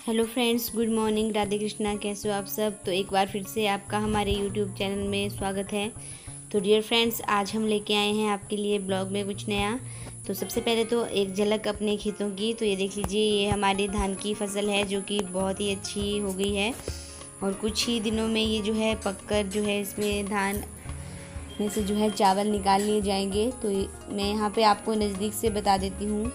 Hello friends, good morning, Radhe Krishna. कैसे हो आप सब? तो एक बार फिर से आपका हमारे यूट्यूब चैनल में स्वागत है। तो डियर फ्रेंड्स, आज हम लेके आए हैं आपके लिए ब्लॉग में कुछ नया। तो सबसे पहले तो एक झलक अपने खेतों की। तो ये देख लीजिए, ये हमारी धान की फसल है जो कि बहुत ही अच्छी हो गई है और कुछ ही दिनों में ये जो है पककर जो है इसमें धान में से जो है चावल निकाल लिए जाएंगे। तो मैं यहाँ पे आपको नज़दीक से बता देती हूँ।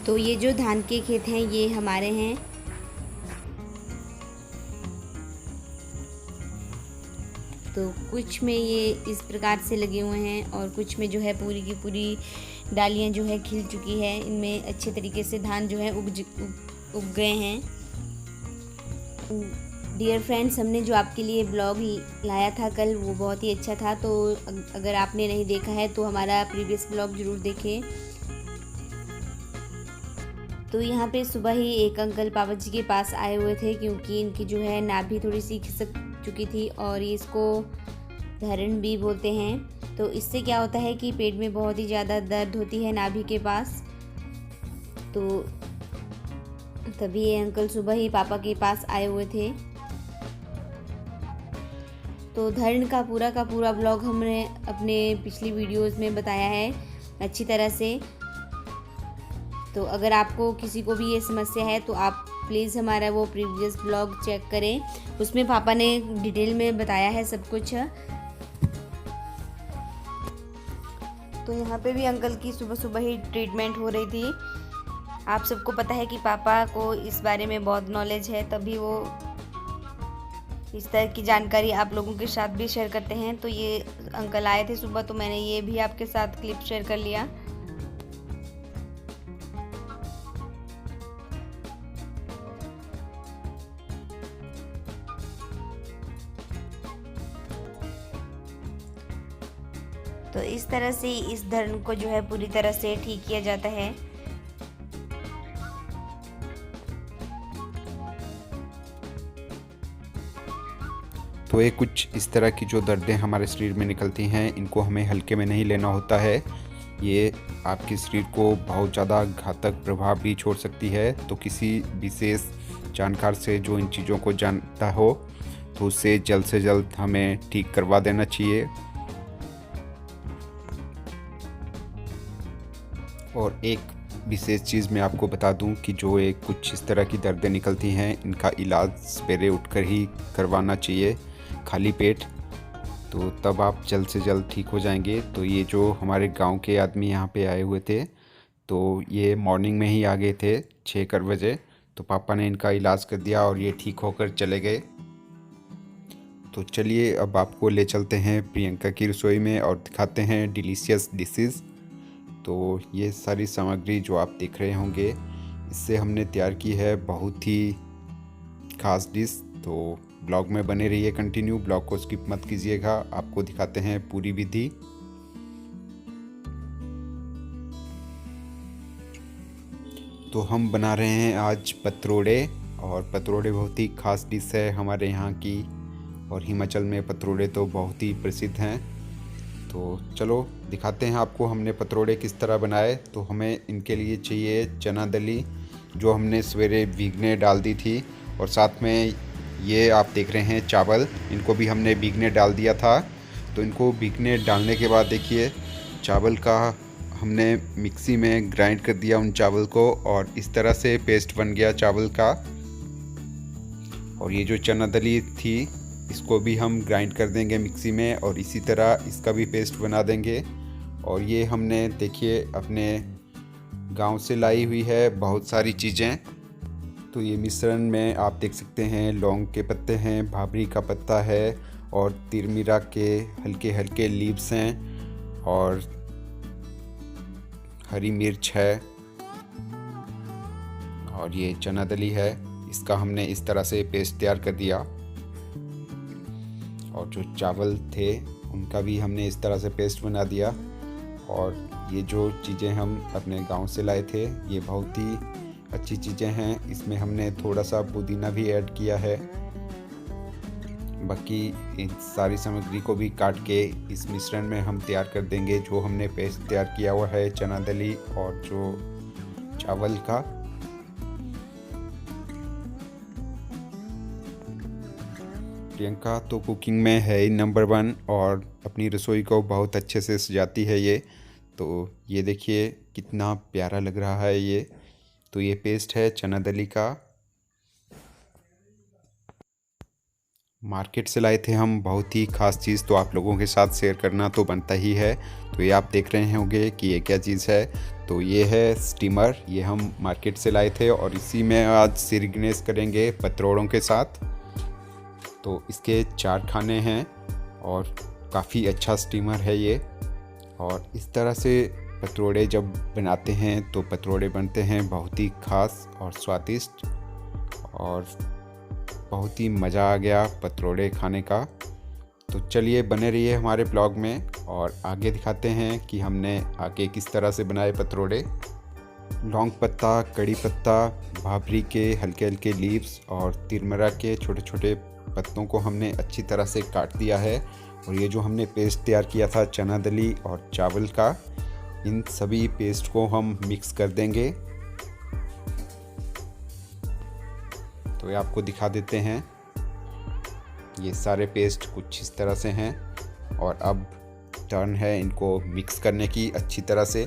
तो ये जो धान के खेत हैं ये हमारे हैं। तो कुछ में ये इस प्रकार से लगे हुए हैं और कुछ में जो है पूरी की पूरी डालियां जो है खिल चुकी है। इनमें अच्छे तरीके से धान जो है उग गए हैं। डियर फ्रेंड्स, हमने जो आपके लिए ब्लॉग लाया था कल, वो बहुत ही अच्छा था। तो अगर आपने नहीं देखा है तो हमारा प्रीवियस ब्लॉग ज़रूर देखें। तो यहाँ पे सुबह ही एक अंकल पापा जी के पास आए हुए थे क्योंकि इनकी जो है नाभि थोड़ी सी खिसक चुकी थी और ये इसको धरण भी बोलते हैं। तो इससे क्या होता है कि पेट में बहुत ही ज़्यादा दर्द होती है नाभि के पास। तो तभी ये अंकल सुबह ही पापा के पास आए हुए थे। तो धरण का पूरा ब्लॉग हमने अपने पिछली वीडियोज़ में बताया है अच्छी तरह से। तो अगर आपको किसी को भी ये समस्या है तो आप प्लीज़ हमारा वो प्रीवियस ब्लॉग चेक करें, उसमें पापा ने डिटेल में बताया है सब कुछ। तो यहाँ पे भी अंकल की सुबह सुबह ही ट्रीटमेंट हो रही थी। आप सबको पता है कि पापा को इस बारे में बहुत नॉलेज है, तभी वो इस तरह की जानकारी आप लोगों के साथ भी शेयर करते हैं। तो ये अंकल आए थे सुबह, तो मैंने ये भी आपके साथ क्लिप शेयर कर लिया। तो इस तरह से इस धरण को जो है पूरी तरह से ठीक किया जाता है। तो ये कुछ इस तरह की जो दर्दें हमारे शरीर में निकलती हैं, इनको हमें हल्के में नहीं लेना होता है। ये आपके शरीर को बहुत ज़्यादा घातक प्रभाव भी छोड़ सकती है। तो किसी विशेष जानकार से जो इन चीज़ों को जानता हो तो उससे जल्द से जल्द हमें ठीक करवा देना चाहिए। और एक विशेष चीज़ मैं आपको बता दूं कि जो एक कुछ इस तरह की दर्दें निकलती हैं, इनका इलाज सवेरे उठकर ही करवाना चाहिए खाली पेट। तो तब आप जल्द से जल्द ठीक हो जाएंगे। तो ये जो हमारे गांव के आदमी यहाँ पे आए हुए थे, तो ये मॉर्निंग में ही आ गए थे 6 बजे। तो पापा ने इनका इलाज कर दिया और ये ठीक होकर चले गए। तो चलिए अब आपको ले चलते हैं प्रियंका की रसोई में और दिखाते हैं डिलीशियस डिशेज़। तो ये सारी सामग्री जो आप देख रहे होंगे, इससे हमने तैयार की है बहुत ही ख़ास डिश। तो ब्लॉग में बने रहिए कंटिन्यू, ब्लॉग को स्किप मत कीजिएगा। आपको दिखाते हैं पूरी विधि। तो हम बना रहे हैं आज पतरोड़े, और पतरोड़े बहुत ही ख़ास डिश है हमारे यहाँ की, और हिमाचल में पतरोड़े तो बहुत ही प्रसिद्ध हैं। तो चलो दिखाते हैं आपको हमने पतरोड़े किस तरह बनाए। तो हमें इनके लिए चाहिए चना दली, जो हमने सवेरे भीगने डाल दी थी, और साथ में ये आप देख रहे हैं चावल, इनको भी हमने भीगने डाल दिया था। तो इनको भीगने डालने के बाद देखिए चावल का हमने मिक्सी में ग्राइंड कर दिया उन चावल को, और इस तरह से पेस्ट बन गया चावल का। और ये जो चना दली थी, इसको भी हम ग्राइंड कर देंगे मिक्सी में, और इसी तरह इसका भी पेस्ट बना देंगे। और ये हमने देखिए अपने गांव से लाई हुई है बहुत सारी चीज़ें। तो ये मिश्रण में आप देख सकते हैं लौंग के पत्ते हैं, भाभरी का पत्ता है, और तिरमिरा के हल्के हल्के लीव्स हैं, और हरी मिर्च है, और ये चना दली है। इसका हमने इस तरह से पेस्ट तैयार कर दिया। और जो चावल थे उनका भी हमने इस तरह से पेस्ट बना दिया। और ये जो चीज़ें हम अपने गांव से लाए थे, ये बहुत ही अच्छी चीज़ें हैं। इसमें हमने थोड़ा सा पुदीना भी ऐड किया है। बाकी इन सारी सामग्री को भी काट के इस मिश्रण में हम तैयार कर देंगे, जो हमने पेस्ट तैयार किया हुआ है चना दली और जो चावल का। प्रियंका तो कुकिंग में है ही नंबर 1 और अपनी रसोई को बहुत अच्छे से सजाती है ये। तो ये देखिए कितना प्यारा लग रहा है ये। तो ये पेस्ट है चना दाली का, मार्केट से लाए थे हम। बहुत ही ख़ास चीज़ तो आप लोगों के साथ शेयर करना तो बनता ही है। तो ये आप देख रहे होंगे कि ये क्या चीज़ है। तो ये है स्टीमर, ये हम मार्केट से लाए थे और इसी में आज सिर गणेश करेंगे पतरोड़ों के साथ। तो इसके 4 खाने हैं और काफ़ी अच्छा स्टीमर है ये। और इस तरह से पतरोड़े जब बनाते हैं तो पतरोड़े बनते हैं बहुत ही ख़ास और स्वादिष्ट, और बहुत ही मज़ा आ गया पतरोड़े खाने का। तो चलिए बने रहिए हमारे ब्लॉग में और आगे दिखाते हैं कि हमने आगे किस तरह से बनाए पतरोड़े। लौंग पत्ता, कड़ी पत्ता, भाभरी के हल्के हल्के लीव्स और तिरमरा के छोटे छोटे पत्तों को हमने अच्छी तरह से काट दिया है। और ये जो हमने पेस्ट तैयार किया था चना दाली और चावल का, इन सभी पेस्ट को हम मिक्स कर देंगे। तो ये आपको दिखा देते हैं, ये सारे पेस्ट कुछ इस तरह से हैं। और अब टर्न है इनको मिक्स करने की अच्छी तरह से।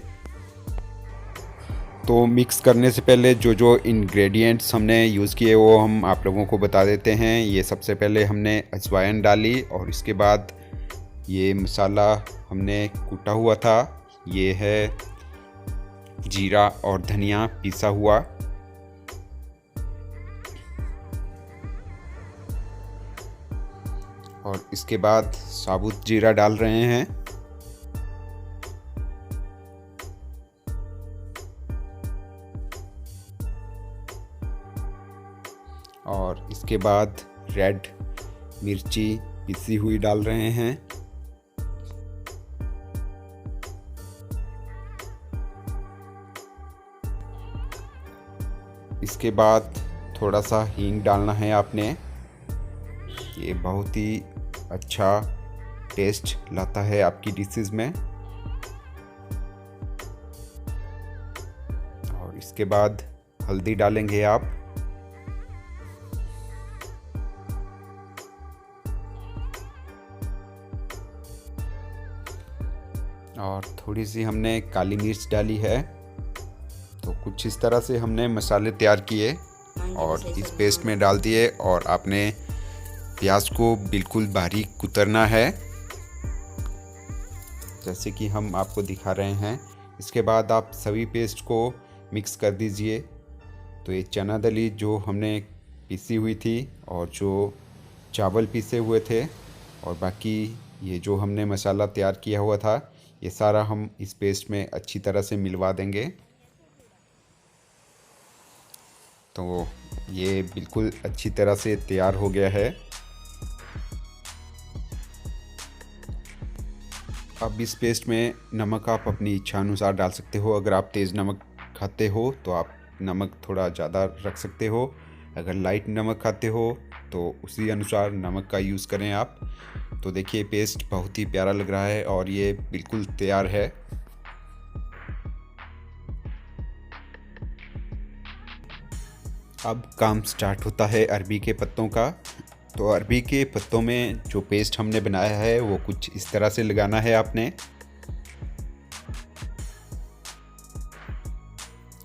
तो मिक्स करने से पहले जो जो इंग्रेडिएंट्स हमने यूज़ किए वो हम आप लोगों को बता देते हैं। ये सबसे पहले हमने अजवाइन डाली और इसके बाद ये मसाला हमने कूटा हुआ था, ये है जीरा और धनिया पिसा हुआ। और इसके बाद साबुत जीरा डाल रहे हैं। और इसके बाद रेड मिर्ची पिसी हुई डाल रहे हैं। इसके बाद थोड़ा सा हींग डालना है आपने, ये बहुत ही अच्छा टेस्ट लाता है आपकी डिशेस में। और इसके बाद हल्दी डालेंगे आप। और थोड़ी सी हमने काली मिर्च डाली है। तो कुछ इस तरह से हमने मसाले तैयार किए और इस पेस्ट में डाल दिए। और आपने प्याज को बिल्कुल बारीक कुतरना है, जैसे कि हम आपको दिखा रहे हैं। इसके बाद आप सभी पेस्ट को मिक्स कर दीजिए। तो ये चना दाली जो हमने पीसी हुई थी और जो चावल पीसे हुए थे और बाकी ये जो हमने मसाला तैयार किया हुआ था, ये सारा हम इस पेस्ट में अच्छी तरह से मिलवा देंगे। तो ये बिल्कुल अच्छी तरह से तैयार हो गया है। अब इस पेस्ट में नमक आप अपनी इच्छा अनुसार डाल सकते हो। अगर आप तेज़ नमक खाते हो तो आप नमक थोड़ा ज़्यादा रख सकते हो। अगर लाइट नमक खाते हो तो उसी अनुसार नमक का यूज़ करें आप। तो देखिए पेस्ट बहुत ही प्यारा लग रहा है और ये बिल्कुल तैयार है। अब काम स्टार्ट होता है अरबी के पत्तों का। तो अरबी के पत्तों में जो पेस्ट हमने बनाया है वो कुछ इस तरह से लगाना है आपने।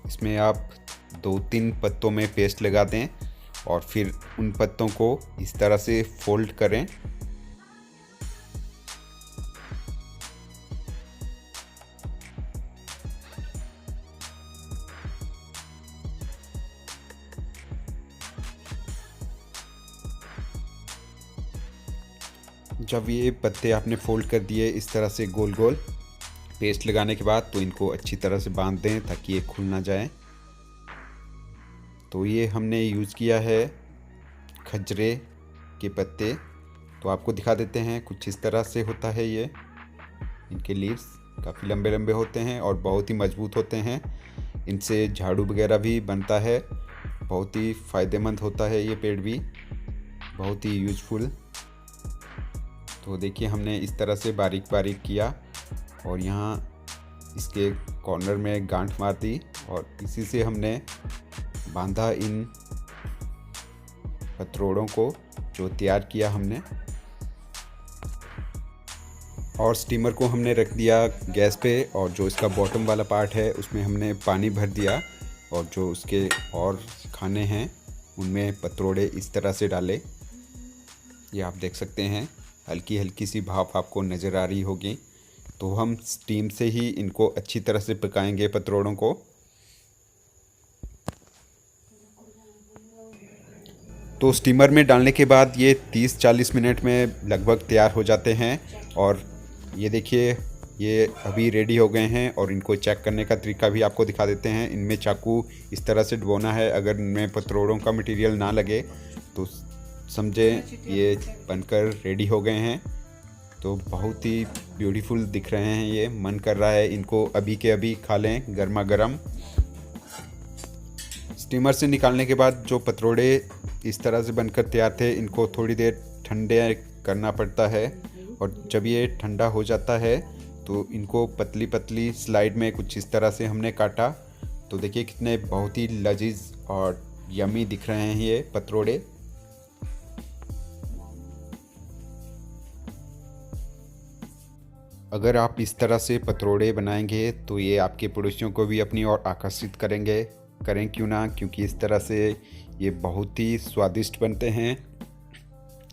इसमें आप 2-3 पत्तों में पेस्ट लगा दें और फिर उन पत्तों को इस तरह से फोल्ड करें। जब ये पत्ते आपने फोल्ड कर दिए इस तरह से गोल गोल पेस्ट लगाने के बाद, तो इनको अच्छी तरह से बांध दें ताकि ये खुल ना जाए। तो ये हमने यूज़ किया है खजरे के पत्ते। तो आपको दिखा देते हैं, कुछ इस तरह से होता है ये। इनके लीव्स काफ़ी लंबे लंबे होते हैं और बहुत ही मजबूत होते हैं। इनसे झाड़ू वगैरह भी बनता है। बहुत ही फ़ायदेमंद होता है ये पेड़ भी, बहुत ही यूज़फुल। तो देखिए हमने इस तरह से बारीक बारीक किया और यहाँ इसके कॉर्नर में गांठ मार दी और इसी से हमने बांधा इन पतरोड़ों को जो तैयार किया हमने। और स्टीमर को हमने रख दिया गैस पे और जो इसका बॉटम वाला पार्ट है उसमें हमने पानी भर दिया और जो उसके और खाने हैं उनमें पतरोड़े इस तरह से डाले। ये आप देख सकते हैं हल्की हल्की सी भाप आपको नज़र आ रही होगी। तो हम स्टीम से ही इनको अच्छी तरह से पकाएंगे पतरोड़ों को। तो स्टीमर में डालने के बाद ये 30-40 मिनट में लगभग तैयार हो जाते हैं। और ये देखिए ये अभी रेडी हो गए हैं और इनको चेक करने का तरीका भी आपको दिखा देते हैं। इनमें चाकू इस तरह से डुबोना है, अगर इनमें पतरोड़ों का मटेरियल ना लगे तो समझें ये बनकर रेडी हो गए हैं। तो बहुत ही ब्यूटीफुल दिख रहे हैं ये, मन कर रहा है इनको अभी के अभी खा लें गर्मा गर्म। स्टीमर से निकालने के बाद जो पतरोड़े इस तरह से बनकर तैयार थे इनको थोड़ी देर ठंडे करना पड़ता है और जब ये ठंडा हो जाता है तो इनको पतली पतली स्लाइड में कुछ इस तरह से हमने काटा। तो देखिए कितने बहुत ही लजीज और यमी दिख रहे हैं ये पतरोड़े। अगर आप इस तरह से पतरोड़े बनाएंगे तो ये आपके पड़ोसियों को भी अपनी ओर आकर्षित करें क्यों ना, क्योंकि इस तरह से ये बहुत ही स्वादिष्ट बनते हैं।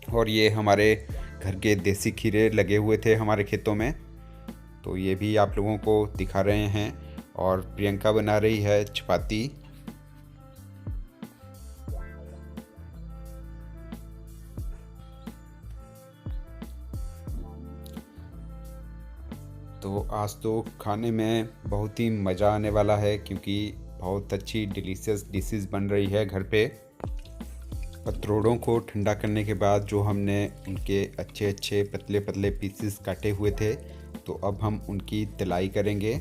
और ये हमारे घर के देसी खीरे लगे हुए थे हमारे खेतों में, तो ये भी आप लोगों को दिखा रहे हैं। और प्रियंका बना रही है चपाती। तो आज तो खाने में बहुत ही मज़ा आने वाला है क्योंकि बहुत अच्छी डिलीशियस डिशेस बन रही है घर पे। पतरोड़ों को ठंडा करने के बाद जो हमने उनके अच्छे अच्छे पतले पतले पीसेस काटे हुए थे तो अब हम उनकी तलाई करेंगे।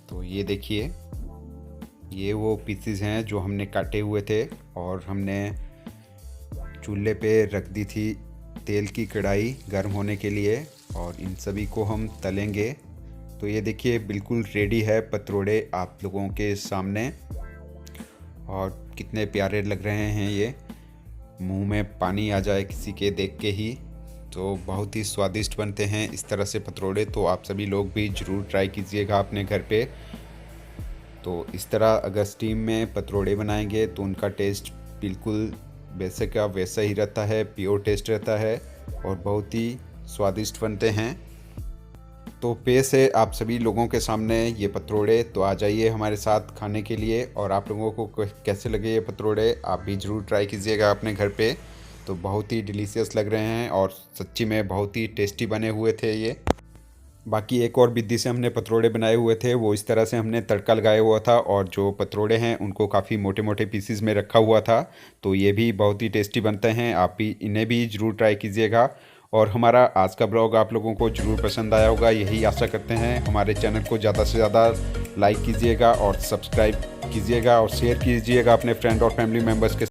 तो ये देखिए ये वो पीसेस हैं जो हमने काटे हुए थे और हमने चूल्हे पे रख दी थी तेल की कढ़ाई गर्म होने के लिए और इन सभी को हम तलेंगे। तो ये देखिए बिल्कुल रेडी है पतरोड़े आप लोगों के सामने और कितने प्यारे लग रहे हैं ये, मुंह में पानी आ जाए किसी के देख के ही। तो बहुत ही स्वादिष्ट बनते हैं इस तरह से पतरोड़े। तो आप सभी लोग भी ज़रूर ट्राई कीजिएगा अपने घर पे। तो इस तरह अगर स्टीम में पतरोड़े बनाएंगे तो उनका टेस्ट बिल्कुल वैसे का वैसा ही रहता है, प्योर टेस्ट रहता है और बहुत ही स्वादिष्ट बनते हैं। तो पेश है आप सभी लोगों के सामने ये पतरोड़े। तो आ जाइए हमारे साथ खाने के लिए। और आप लोगों को कैसे लगे ये पतरोड़े आप भी ज़रूर ट्राई कीजिएगा अपने घर पे। तो बहुत ही डिलीशियस लग रहे हैं और सच्ची में बहुत ही टेस्टी बने हुए थे ये। बाकी एक और विधि से हमने पतरोड़े बनाए हुए थे, वो इस तरह से हमने तड़का लगाया हुआ था और जो पतरोड़े हैं उनको काफ़ी मोटे मोटे पीसीज में रखा हुआ था। तो ये भी बहुत ही टेस्टी बनते हैं, आप भी इन्हें भी ज़रूर ट्राई कीजिएगा। और हमारा आज का ब्लॉग आप लोगों को ज़रूर पसंद आया होगा, यही आशा करते हैं। हमारे चैनल को ज़्यादा से ज़्यादा लाइक कीजिएगा और सब्सक्राइब कीजिएगा और शेयर कीजिएगा अपने फ्रेंड और फैमिली मेम्बर्स के